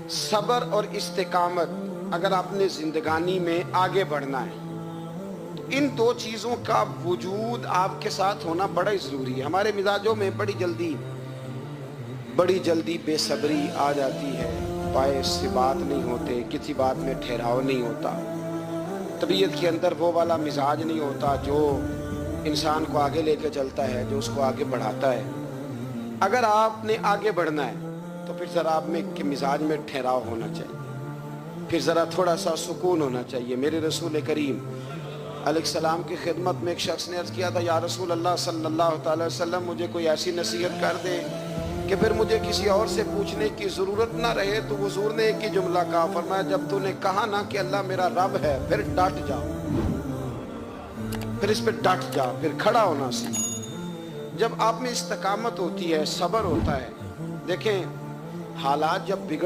صبر اور استقامت اگر آپ نے زندگانی میں آگے بڑھنا ہے تو ان دو چیزوں کا وجود آپ کے ساتھ ہونا بڑا ہی ضروری ہے۔ ہمارے مزاجوں میں بڑی جلدی بے صبری آ جاتی ہے، باعث سے بات نہیں ہوتے، کسی بات میں ٹھہراؤ نہیں ہوتا، طبیعت کے اندر وہ والا مزاج نہیں ہوتا جو انسان کو آگے لے کے چلتا ہے، جو اس کو آگے بڑھاتا ہے۔ اگر آپ نے آگے بڑھنا ہے تو پھر ذرا آپ میں کے مزاج میں ٹھہراؤ ہونا چاہیے، پھر ذرا تھوڑا سا سکون ہونا چاہیے۔ میرے رسول کریم علیہ السلام کی خدمت میں ایک شخص نے عرض کیا تھا، یا رسول اللہ صلی اللہ تعالی وسلم، مجھے کوئی ایسی نصیحت کر دے کہ پھر مجھے کسی اور سے پوچھنے کی ضرورت نہ رہے۔ تو حضور نے ایک ہی جملہ کہا، فرمایا جب تو نے کہا نا کہ اللہ میرا رب ہے، پھر ڈٹ جا، پھر اس پہ ڈٹ جا، پھر کھڑا ہونا سیکھ۔ جب آپ میں استقامت ہوتی ہے، صبر ہوتا ہے، دیکھیں حالات جب بگڑے